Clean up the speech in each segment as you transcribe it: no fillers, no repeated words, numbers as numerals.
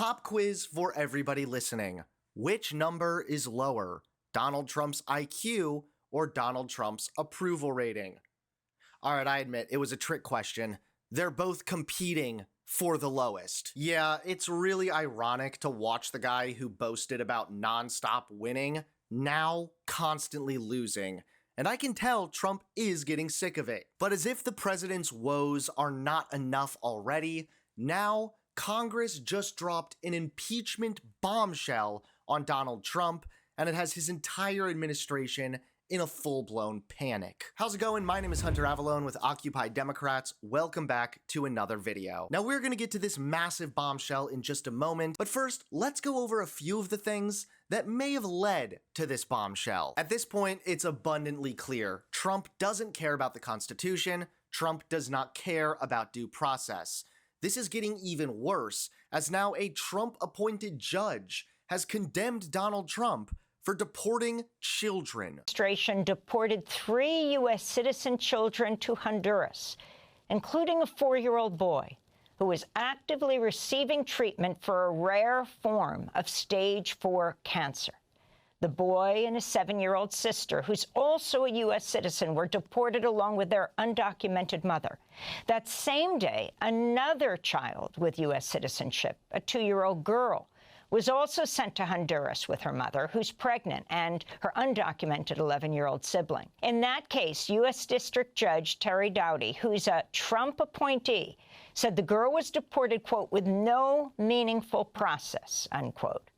Pop quiz for everybody listening. Which number is lower, Donald Trump's IQ or Donald Trump's approval rating? Alright, I admit, it was a trick question. They're both competing for the lowest. Yeah, it's really ironic to watch the guy who boasted about nonstop winning now constantly losing. And I can tell Trump is getting sick of it. But as if the president's woes are not enough already, now Congress just dropped an impeachment bombshell on Donald Trump, and it has his entire administration in a full-blown panic. How's it going? My name is Hunter Avallone with Occupy Democrats. Welcome back to another video. Now we're gonna get to this massive bombshell in just a moment, but first, let's go over a few of the things that may have led to this bombshell. At this point, it's abundantly clear. Trump doesn't care about the Constitution. Trump does not care about due process. This is getting even worse, as now a Trump-appointed judge has condemned Donald Trump for deporting children. Administration deported 3 U.S. citizen children to Honduras, including a 4-year-old boy who was actively receiving treatment for a rare form of stage 4 cancer. The boy and his 7-year-old sister, who's also a U.S. citizen, were deported along with their undocumented mother. That same day, another child with U.S. citizenship, a 2-year-old girl, was also sent to Honduras with her mother, who's pregnant, and her undocumented 11-year-old sibling. In that case, U.S. District Judge Terry Doughty, who's a Trump appointee, said the girl was deported, quote, with no meaningful process, unquote.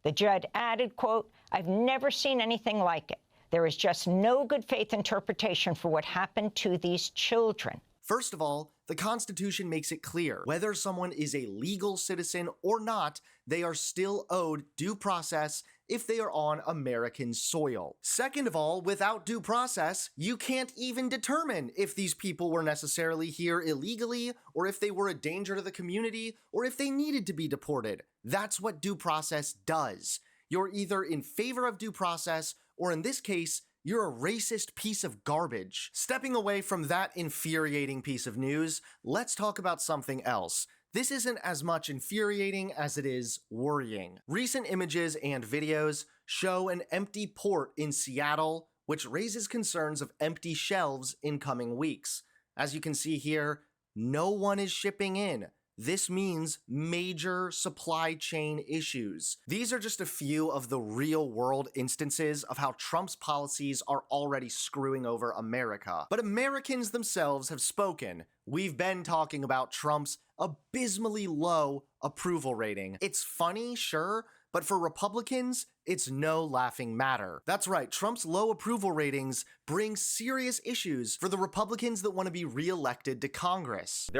The judge added, quote, I've never seen anything like it. There is just no good faith interpretation for what happened to these children. First of all, the Constitution makes it clear whether someone is a legal citizen or not, they are still owed due process if they are on American soil. Second of all, without due process, you can't even determine if these people were necessarily here illegally, or if they were a danger to the community, or if they needed to be deported. That's what due process does. You're either in favor of due process, or in this case, you're a racist piece of garbage. Stepping away from that infuriating piece of news, let's talk about something else. This isn't as much infuriating as it is worrying. Recent images and videos show an empty port in Seattle, which raises concerns of empty shelves in coming weeks. As you can see here, no one is shipping in. This means major supply chain issues. These are just a few of the real-world instances of how Trump's policies are already screwing over America. But Americans themselves have spoken. We've been talking about Trump's abysmally low approval rating. It's funny, sure, but for Republicans, it's no laughing matter. That's right, Trump's low approval ratings bring serious issues for the Republicans that want to be re-elected to Congress.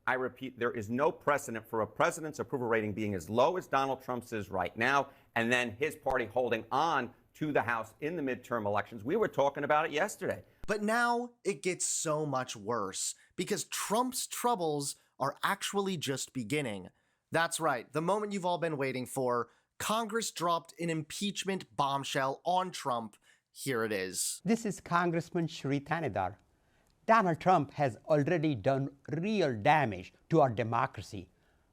I repeat, there is no precedent for a president's approval rating being as low as Donald Trump's is right now, and then his party holding on to the House in the midterm elections. We were talking about it yesterday. But now it gets so much worse, because Trump's troubles are actually just beginning. That's right, the moment you've all been waiting for. Congress dropped an impeachment bombshell on Trump. Here it is. This is Congressman Shri Thanedar. Donald Trump has already done real damage to our democracy,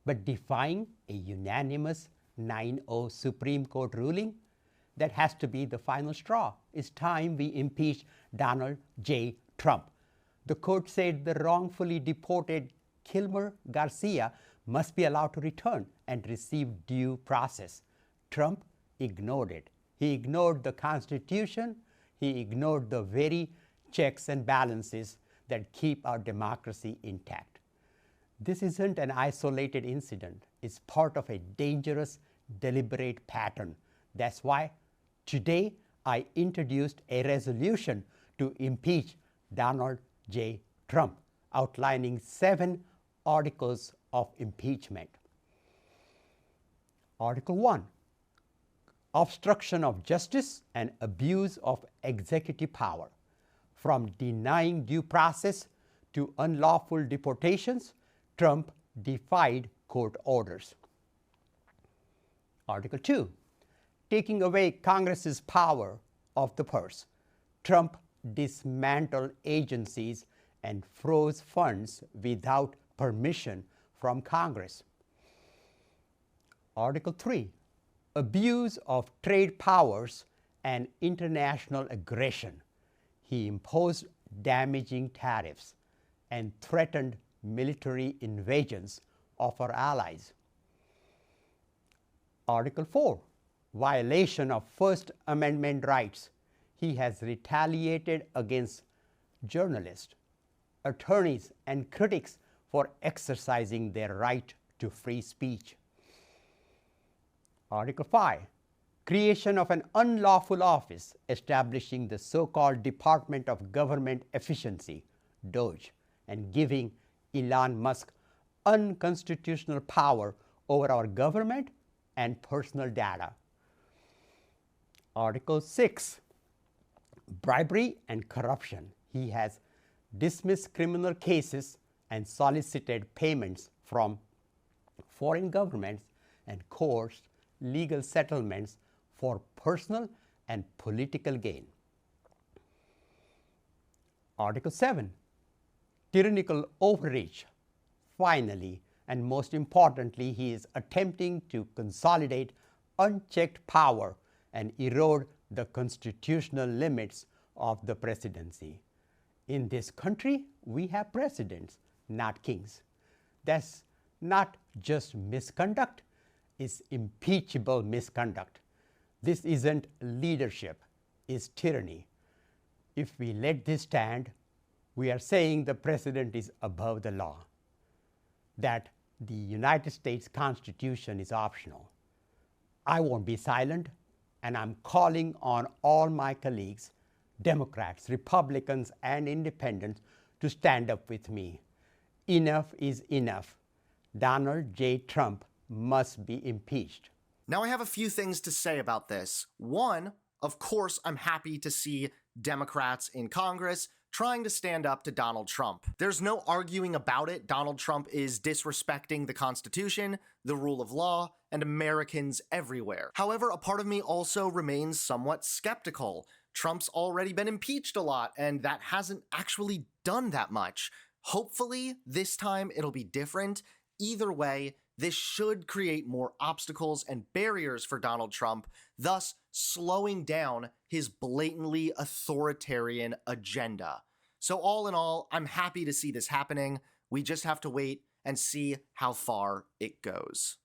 but defying a unanimous 9-0 Supreme Court ruling, that has to be the final straw. It's time we impeach Donald J. Trump. The court said the wrongfully deported Kilmer Garcia must be allowed to return and receive due process. Trump ignored it. He ignored the Constitution. He ignored the very checks and balances that keep our democracy intact. This isn't an isolated incident. It's part of a dangerous, deliberate pattern. That's why today I introduced a resolution to impeach Donald J. Trump, outlining 7 articles of impeachment. Article 1, obstruction of justice and abuse of executive power. From denying due process to unlawful deportations, Trump defied court orders. Article 2, taking away Congress's power of the purse. Trump dismantled agencies and froze funds without permission from Congress. Article 3, abuse of trade powers and international aggression. He imposed damaging tariffs and threatened military invasions of our allies. Article 4, violation of First Amendment rights. He has retaliated against journalists, attorneys, and critics for exercising their right to free speech. Article 5, creation of an unlawful office establishing the so-called Department of Government Efficiency, DOGE, and giving Elon Musk unconstitutional power over our government and personal data. Article 6, bribery and corruption. He has dismissed criminal cases and solicited payments from foreign governments and coerced legal settlements for personal and political gain. Article 7, tyrannical overreach. Finally, and most importantly, he is attempting to consolidate unchecked power and erode the constitutional limits of the presidency. In this country, we have presidents, not kings. That's not just misconduct, it's impeachable misconduct. This isn't leadership, it's tyranny. If we let this stand, we are saying the president is above the law, that the United States Constitution is optional. I won't be silent, and I'm calling on all my colleagues, Democrats, Republicans, and Independents, to stand up with me. Enough is enough. Donald J. Trump must be impeached. Now, I have a few things to say about this. One, of course, I'm happy to see Democrats in Congress trying to stand up to Donald Trump. There's no arguing about it. Donald Trump is disrespecting the Constitution, the rule of law, and Americans everywhere. However, a part of me also remains somewhat skeptical. Trump's already been impeached a lot, and that hasn't actually done that much. Hopefully, this time it'll be different. Either way, this should create more obstacles and barriers for Donald Trump, thus slowing down his blatantly authoritarian agenda. So all in all, I'm happy to see this happening. We just have to wait and see how far it goes.